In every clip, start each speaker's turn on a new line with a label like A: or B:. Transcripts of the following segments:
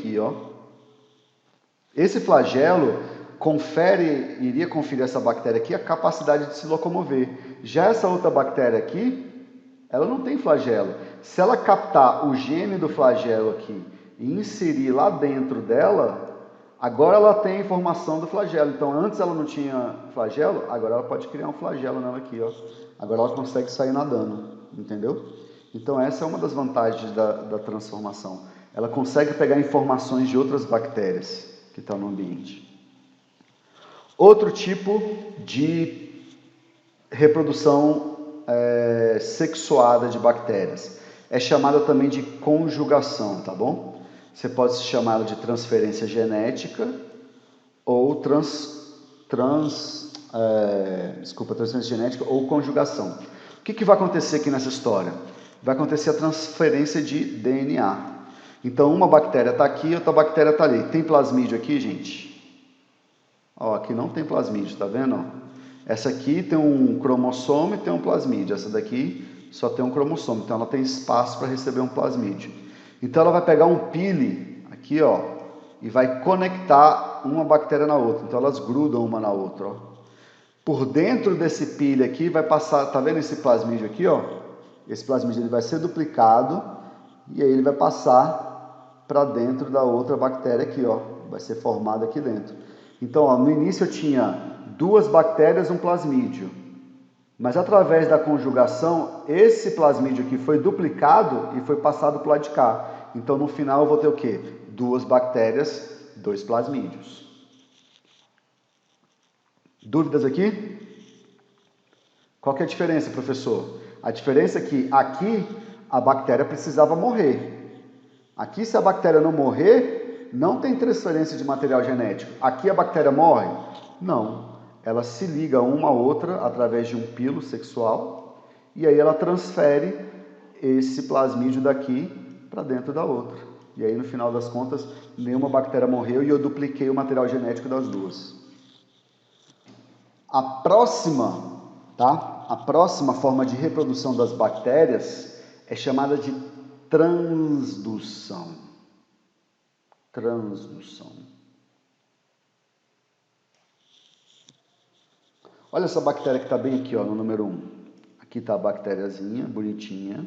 A: aqui, ó. Esse flagelo iria conferir essa bactéria aqui a capacidade de se locomover. Já essa outra bactéria aqui, ela não tem flagelo. Se ela captar o gene do flagelo aqui e inserir lá dentro dela, agora ela tem a informação do flagelo. Então, antes ela não tinha flagelo, agora ela pode criar um flagelo nela aqui, ó. Agora ela consegue sair nadando, entendeu? Então, essa é uma das vantagens da transformação. Ela consegue pegar informações de outras bactérias que estão no ambiente. Outro tipo de reprodução sexuada de bactérias é chamada também de conjugação, tá bom? Você pode chamar ela de transferência genética ou transferência genética ou conjugação. O que vai acontecer aqui nessa história? Vai acontecer a transferência de DNA. Então, uma bactéria está aqui, outra bactéria está ali. Tem plasmídio aqui, gente? Ó, aqui não tem plasmídio, tá vendo? Ó? Essa aqui tem um cromossomo e tem um plasmídio. Essa daqui só tem um cromossomo, então ela tem espaço para receber um plasmídio. Então ela vai pegar um pile aqui, ó, e vai conectar uma bactéria na outra. Então elas grudam uma na outra, ó. Por dentro desse pile aqui vai passar, tá vendo esse plasmídio aqui, ó? Esse plasmídio ele vai ser duplicado e aí ele vai passar para dentro da outra bactéria aqui, ó. Vai ser formado aqui dentro. Então, ó, no início eu tinha 2 bactérias, um plasmídio. Mas através da conjugação, esse plasmídio aqui foi duplicado e foi passado para o lado de cá. Então, no final, eu vou ter o quê? 2 bactérias, 2 plasmídios. Dúvidas aqui? Qual que é a diferença, professor? A diferença é que aqui a bactéria precisava morrer. Aqui, se a bactéria não morrer, não tem transferência de material genético. Aqui a bactéria morre? Não. Ela se liga uma a outra através de um pilo sexual e aí ela transfere esse plasmídio daqui para dentro da outra. E aí, no final das contas, nenhuma bactéria morreu e eu dupliquei o material genético das duas. A próxima forma de reprodução das bactérias é chamada de transdução. Olha essa bactéria que está bem aqui, ó, no número 1. Aqui está a bactériazinha, bonitinha.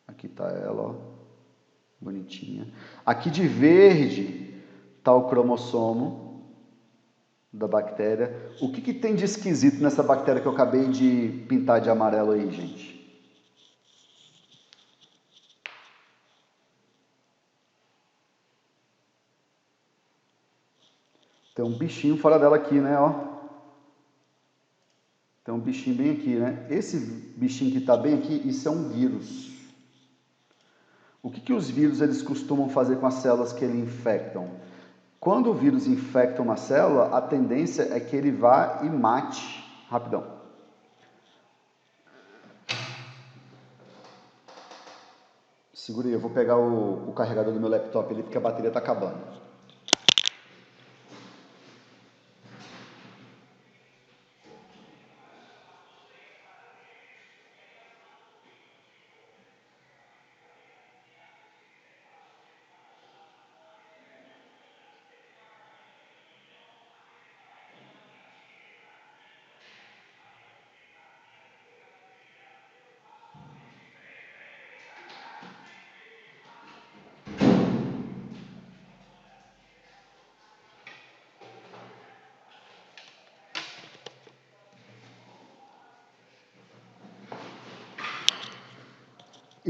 A: Aqui está ela, ó, bonitinha. Aqui de verde está o cromossomo da bactéria. O que tem de esquisito nessa bactéria que eu acabei de pintar de amarelo aí, gente? Tem um bichinho fora dela aqui, né, ó. Tem um bichinho bem aqui, né? Esse bichinho que está bem aqui, isso é um vírus. O que os vírus eles costumam fazer com as células que ele infectam? Quando o vírus infecta uma célula, a tendência é que ele vá e mate. Rapidão. Segura aí, eu vou pegar o carregador do meu laptop ali, porque a bateria está acabando.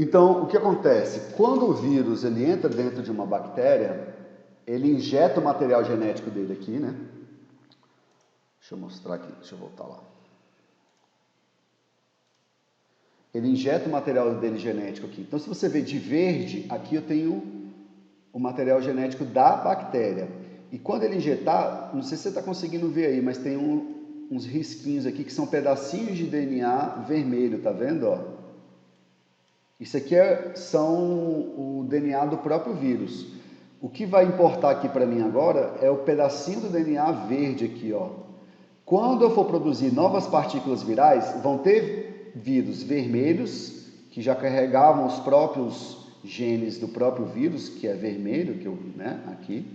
A: Então, o que acontece? Quando o vírus ele entra dentro de uma bactéria, ele injeta o material genético dele aqui, né? Deixa eu mostrar aqui, deixa eu voltar lá. Ele injeta o material dele genético aqui. Então, se você vê de verde, aqui eu tenho o material genético da bactéria. E quando ele injetar, não sei se você está conseguindo ver aí, mas tem uns risquinhos aqui que são pedacinhos de DNA vermelho, tá vendo? Ó? Isso aqui são o DNA do próprio vírus. O que vai importar aqui para mim agora é o pedacinho do DNA verde aqui, ó. Quando eu for produzir novas partículas virais, vão ter vírus vermelhos, que já carregavam os próprios genes do próprio vírus, que é vermelho, que eu, né, aqui,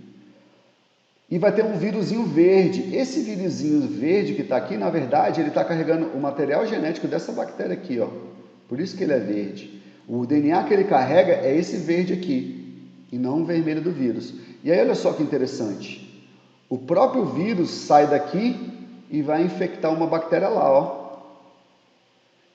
A: e vai ter um vírusinho verde. Esse vírusinho verde que está aqui, na verdade, ele está carregando o material genético dessa bactéria aqui, ó. Por isso que ele é verde. O DNA que ele carrega é esse verde aqui, e não o vermelho do vírus. E aí, olha só que interessante. O próprio vírus sai daqui e vai infectar uma bactéria lá, ó.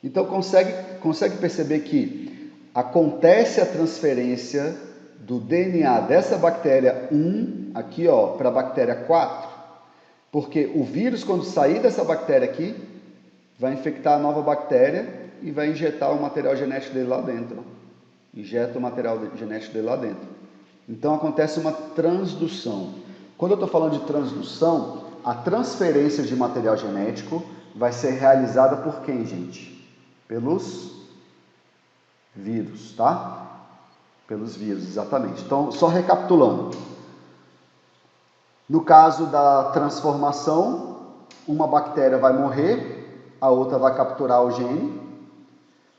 A: Então, consegue perceber que acontece a transferência do DNA dessa bactéria 1, aqui, ó, para a bactéria 4, porque o vírus, quando sair dessa bactéria aqui, vai infectar a nova bactéria e vai injetar o material genético dele lá dentro. Injeta o material genético dele lá dentro. Então, acontece uma transdução. Quando eu estou falando de transdução, a transferência de material genético vai ser realizada por quem, gente? Pelos vírus, tá? Pelos vírus, exatamente. Então, só recapitulando. No caso da transformação, uma bactéria vai morrer, a outra vai capturar o gene.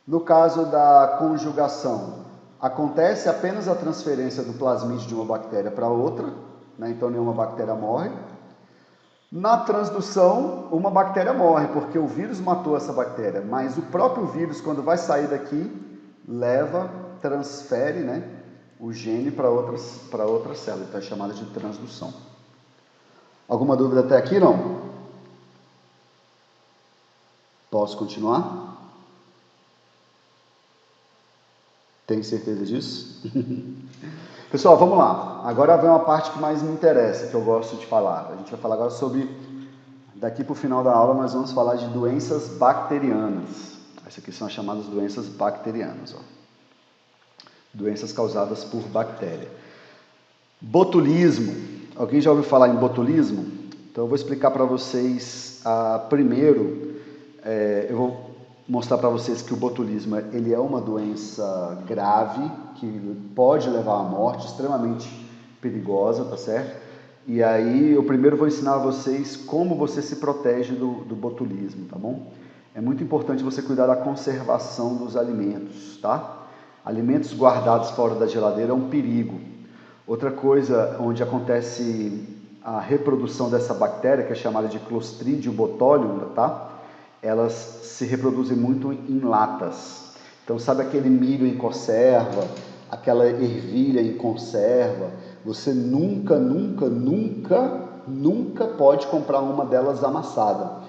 A: No caso da conjugação, acontece apenas a transferência do plasmídio de uma bactéria para outra, né? Então nenhuma bactéria morre. Na transdução, uma bactéria morre, porque o vírus matou essa bactéria, mas o próprio vírus, quando vai sair daqui, transfere, né, o gene para outra célula, então é chamada de transdução. Alguma dúvida até aqui, não? Posso continuar? Tem certeza disso? Pessoal, vamos lá. Agora vem uma parte que mais me interessa, que eu gosto de falar. A gente vai falar agora sobre, daqui para o final da aula, nós vamos falar de doenças bacterianas. Essas aqui são as chamadas doenças bacterianas, ó. Doenças causadas por bactéria. Botulismo. Alguém já ouviu falar em botulismo? Então eu vou explicar para vocês primeiro. Eu vou mostrar para vocês que o botulismo ele é uma doença grave que pode levar à morte, extremamente perigosa, tá certo? E aí eu primeiro vou ensinar a vocês como você se protege do botulismo, tá bom? É muito importante você cuidar da conservação dos alimentos, tá? Alimentos guardados fora da geladeira é um perigo. Outra coisa onde acontece a reprodução dessa bactéria, que é chamada de Clostridium botulinum, tá? Elas se reproduzem muito em latas. Então, sabe aquele milho em conserva, aquela ervilha em conserva? Você nunca pode comprar uma delas amassada.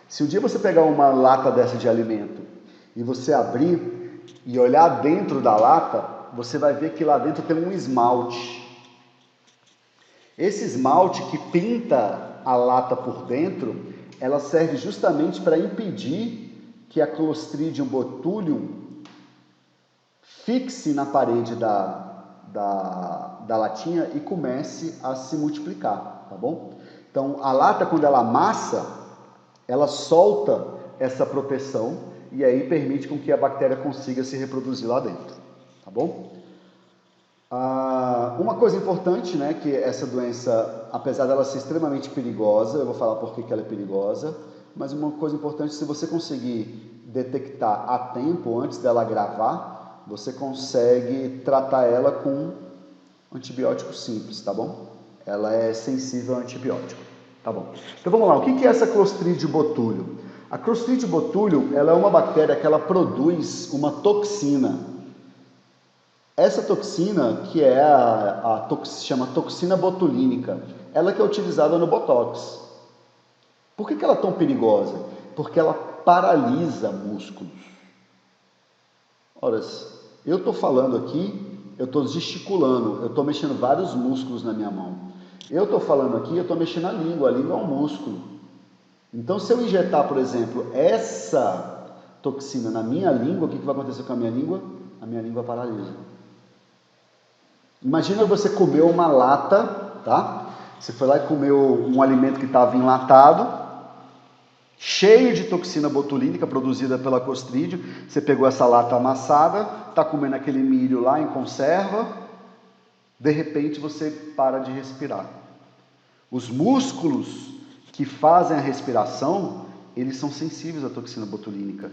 A: Se um dia você pegar uma lata dessa de alimento e você abrir e olhar dentro da lata, você vai ver que lá dentro tem um esmalte. Esse esmalte que pinta a lata por dentro, ela serve justamente para impedir que a Clostridium botulinum fixe na parede da latinha e comece a se multiplicar, tá bom? Então, a lata, quando ela amassa, ela solta essa proteção e aí permite com que a bactéria consiga se reproduzir lá dentro, tá bom? Uma coisa importante, né, que essa doença, apesar dela ser extremamente perigosa, eu vou falar por que ela é perigosa, mas uma coisa importante, se você conseguir detectar a tempo, antes dela agravar, você consegue tratar ela com antibiótico simples, tá bom? Ela é sensível a antibiótico, tá bom? Então vamos lá, o que é essa Clostridium botulinum? A Clostridium botulinum, ela é uma bactéria que ela produz uma toxina. Essa toxina, que é se chama toxina botulínica, ela que é utilizada no Botox. Por que ela é tão perigosa? Porque ela paralisa músculos. Ora, eu estou falando aqui, eu estou gesticulando, eu estou mexendo vários músculos na minha mão. Eu estou falando aqui, eu estou mexendo a língua é um músculo. Então, se eu injetar, por exemplo, essa toxina na minha língua, o que vai acontecer com a minha língua? A minha língua paralisa. Imagina você comeu uma lata, tá? Você foi lá e comeu um alimento que estava enlatado, cheio de toxina botulínica produzida pela Clostridium. Você pegou essa lata amassada, está comendo aquele milho lá em conserva, de repente você para de respirar. Os músculos que fazem a respiração, eles são sensíveis à toxina botulínica.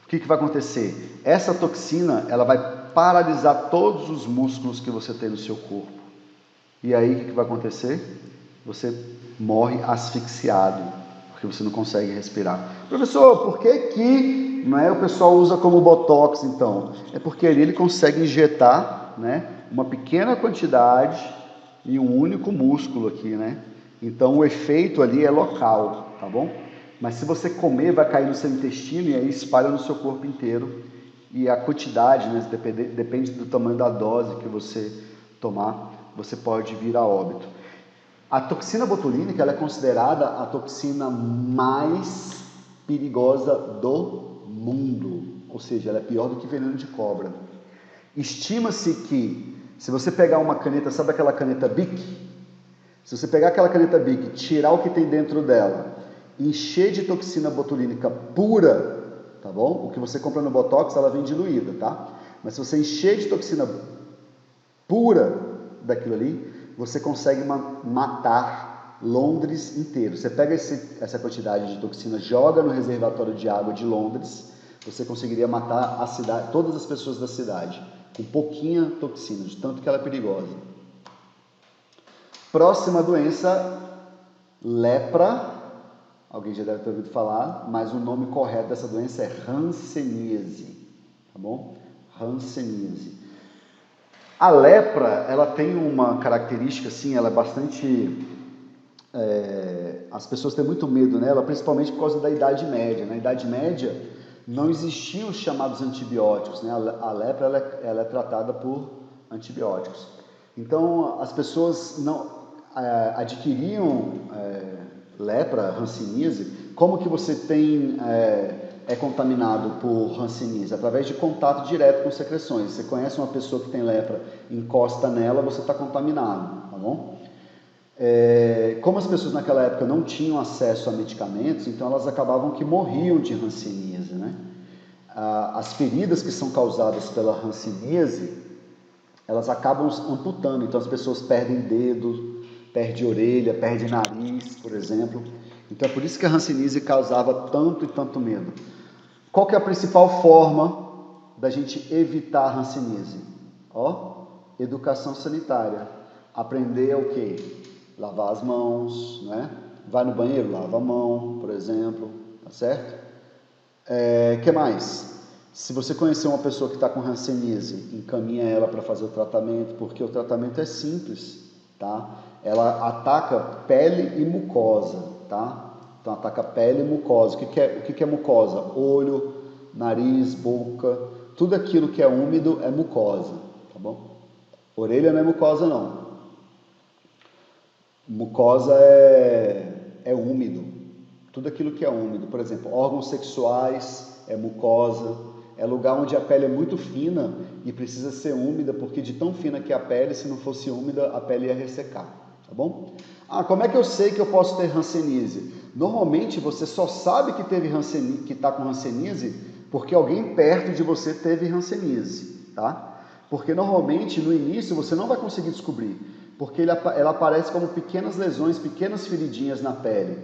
A: que vai acontecer? Essa toxina, ela vai paralisar todos os músculos que você tem no seu corpo. E aí, o que vai acontecer? Você morre asfixiado, porque você não consegue respirar. Professor, por que não é, o pessoal usa como botox, então? É porque ali ele consegue injetar, né, uma pequena quantidade em um único músculo aqui, né? Então o efeito ali é local, tá bom? Mas se você comer, vai cair no seu intestino e aí espalha no seu corpo inteiro. E a quantidade, né, depende do tamanho da dose que você tomar, você pode vir a óbito. A toxina botulínica, ela é considerada a toxina mais perigosa do mundo. Ou seja, ela é pior do que veneno de cobra. Estima-se que, se você pegar uma caneta, sabe aquela caneta Bic? Se você pegar aquela caneta Bic, tirar o que tem dentro dela, encher de toxina botulínica pura, tá bom? O que você compra no Botox, ela vem diluída, tá? Mas se você encher de toxina pura daquilo ali, você consegue matar Londres inteiro. Você pega essa quantidade de toxina, joga no reservatório de água de Londres, você conseguiria matar a cidade, todas as pessoas da cidade, com pouquinha toxina, de tanto que ela é perigosa. Próxima doença, lepra. Alguém já deve ter ouvido falar, mas o nome correto dessa doença é hanseníase, tá bom? Hanseníase. A lepra, ela tem uma característica, assim, ela é bastante... as pessoas têm muito medo nela, principalmente por causa da Idade Média. Na Idade Média, não existiam os chamados antibióticos, né? A lepra, ela é tratada por antibióticos. Então, as pessoas não adquiriam lepra, hanseníase. Como que você é contaminado por hanseníase? Através de contato direto com secreções. Você conhece uma pessoa que tem lepra, encosta nela, você está contaminado, tá bom? Como as pessoas naquela época não tinham acesso a medicamentos, então elas acabavam que morriam de hanseníase, né? As feridas que são causadas pela hanseníase, elas acabam amputando, então as pessoas perdem dedo, perdem orelha, perdem nariz, por exemplo. Então é por isso que a hanseníase causava tanto e tanto medo. Qual que é a principal forma da gente evitar a hanseníase? Educação sanitária. Aprender o quê? Lavar as mãos, né? Vai no banheiro, lava a mão, por exemplo, tá certo? Que mais? Se você conhecer uma pessoa que está com hanseníase, encaminha ela para fazer o tratamento, porque o tratamento é simples, tá? Ela ataca pele e mucosa, tá? Então ataca pele e mucosa. O que é mucosa? Olho, nariz, boca, tudo aquilo que é úmido é mucosa, tá bom? Orelha não é mucosa não. Mucosa é úmido, tudo aquilo que é úmido, por exemplo, órgãos sexuais é mucosa, é lugar onde a pele é muito fina e precisa ser úmida, porque de tão fina que é a pele, se não fosse úmida, a pele ia ressecar, tá bom? Como é que eu sei que eu posso ter hanseníase? Normalmente você só sabe que está com hanseníase porque alguém perto de você teve hanseníase, tá? Porque normalmente no início você não vai conseguir descobrir, porque ela aparece como pequenas lesões, pequenas feridinhas na pele.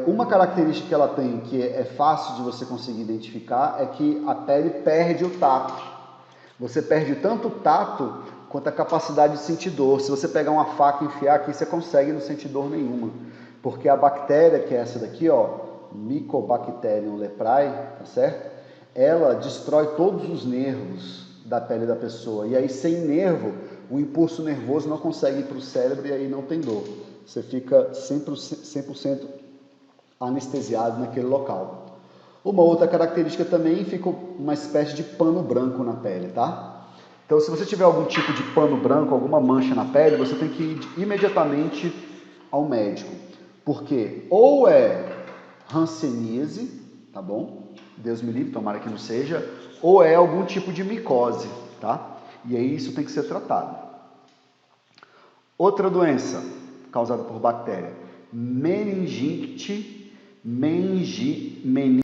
A: Uma característica que ela tem, que é fácil de você conseguir identificar, é que a pele perde o tato. Você perde tanto o tato quanto a capacidade de sentir dor. Se você pegar uma faca e enfiar aqui, você consegue não sentir dor nenhuma. Porque a bactéria, que é essa daqui, Mycobacterium leprae, tá certo? Ela destrói todos os nervos da pele da pessoa. E aí, sem nervo, o impulso nervoso não consegue ir para o cérebro e aí não tem dor. Você fica 100% anestesiado naquele local. Uma outra característica também, fica uma espécie de pano branco na pele, tá? Então, se você tiver algum tipo de pano branco, alguma mancha na pele, você tem que ir imediatamente ao médico. Porque ou é hanseníase, tá bom? Deus me livre, tomara que não seja, ou é algum tipo de micose, tá? E aí isso tem que ser tratado. Outra doença causada por bactéria, meningite